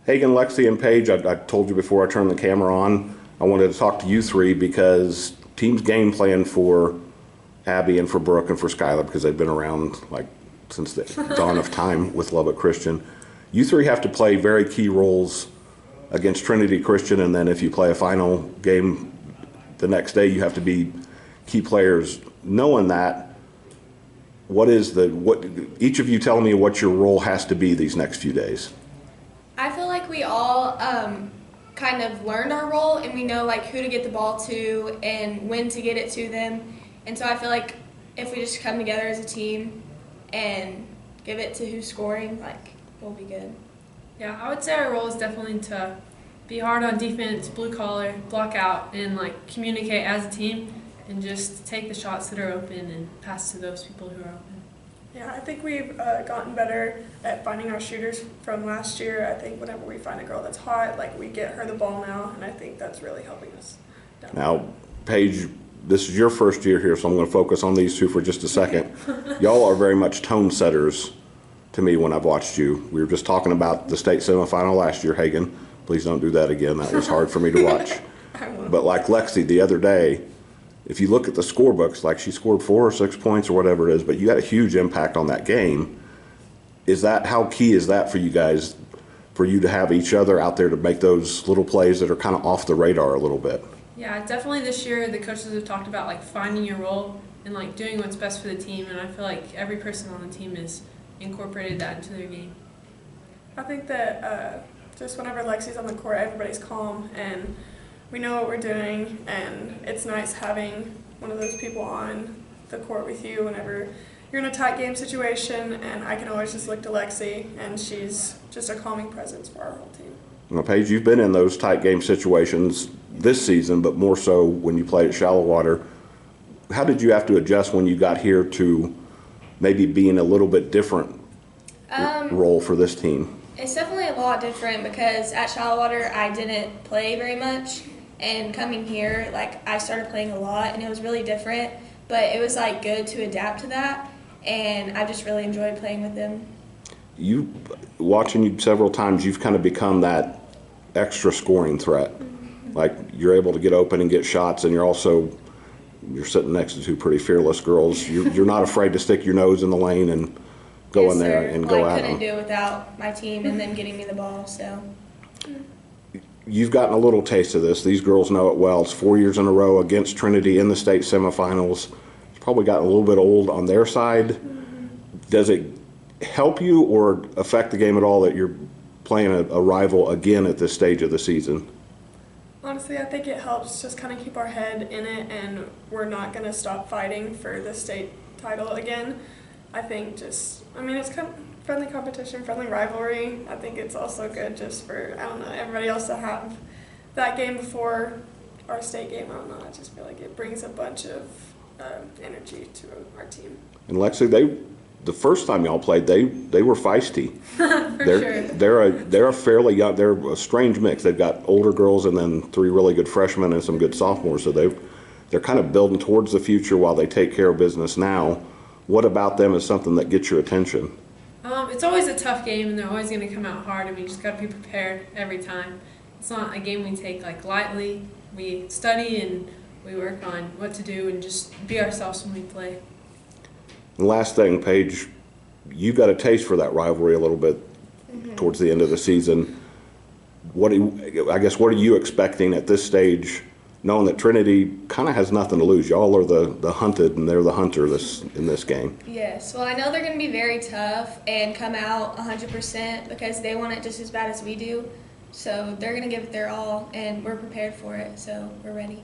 Hagan, Lexi, and Paige, I told you before I turned the camera on, I wanted to talk to you three because team's game plan for Abby and for Brooke and for Skylar, because they've been around like since the dawn of time with Lubbock Christian. You three have to play very key roles against Trinity Christian, and then if you play a final game the next day, you have to be key players. Knowing that, what each of you tell me what your role has to be these next few days? I feel like we all kind of learned our role, and we know like who to get the ball to and when to get it to them. And so I feel like if we just come together as a team and give it to who's scoring, like we'll be good. Yeah, I would say our role is definitely to be hard on defense, blue collar, block out, and like communicate as a team, and just take the shots that are open and pass to those people who are open. Yeah, I think we've gotten better at finding our shooters from last year. I think whenever we find a girl that's hot, like we get her the ball now, and I think that's really helping us. Now, Paige, this is your first year here, so I'm going to focus on these two for just a second. Y'all are very much tone setters to me when I've watched you. We were just talking about the state semifinal last year, Hagan. Please don't do that again. That was hard for me to watch. But like Lexi the other day, if you look at the scorebooks, like she scored 4 or 6 points or whatever it is, but you had a huge impact on that game. How key is that for you guys, for you to have each other out there to make those little plays that are kind of off the radar a little bit? Yeah, definitely this year the coaches have talked about like finding your role and like doing what's best for the team, and I feel like every person on the team has incorporated that into their game. I think that just whenever Lexi's on the court, everybody's calm and we know what we're doing, and it's nice having one of those people on the court with you whenever you're in a tight game situation, and I can always just look to Lexi, and she's just a calming presence for our whole team. Well, Paige, you've been in those tight game situations this season, but more so when you played at Shallow Water. How did you have to adjust when you got here to maybe being a little bit different role for this team? It's definitely a lot different because at Shallow Water I didn't play very much, and coming here like I started playing a lot, and it was really different, but it was like good to adapt to that, and I just really enjoyed playing with them. Watching you several times, you've kind of become that extra scoring threat. Like you're able to get open and get shots, and you're sitting next to two pretty fearless girls. You're not afraid to stick your nose in the lane and go Yes, in there sir. and Well, go I at couldn't them. do it without my team and them getting me the ball, so. You've gotten a little taste of this. These girls know it well. It's 4 years in a row against Trinity in the state semifinals. It's probably gotten a little bit old on their side. Does it help you or affect the game at all that you're playing a rival again at this stage of the season? Honestly, I think it helps just kind of keep our head in it, and we're not going to stop fighting for the state title again. I think it's kind of friendly competition, friendly rivalry. I think it's also good just for, everybody else to have that game before our state game. I don't know, I just feel like it brings a bunch of energy to our team. And Lexi, the first time y'all played, they were feisty. Sure. They're a fairly young, they're a strange mix. They've got older girls and then 3 really good freshmen and some good sophomores. So they're kind of building towards the future while they take care of business now. What about them is something that gets your attention? It's always a tough game, and they're always going to come out hard, and we just got to be prepared every time. It's not a game we take like lightly. We study and we work on what to do and just be ourselves when we play. And last thing, Paige, you got a taste for that rivalry a little bit towards the end of the season. What are you expecting at this stage, knowing that Trinity kind of has nothing to lose? Y'all are the hunted, and they're the hunter in this game. Yes, well I know they're going to be very tough and come out 100% because they want it just as bad as we do. So they're going to give it their all, and we're prepared for it, so we're ready.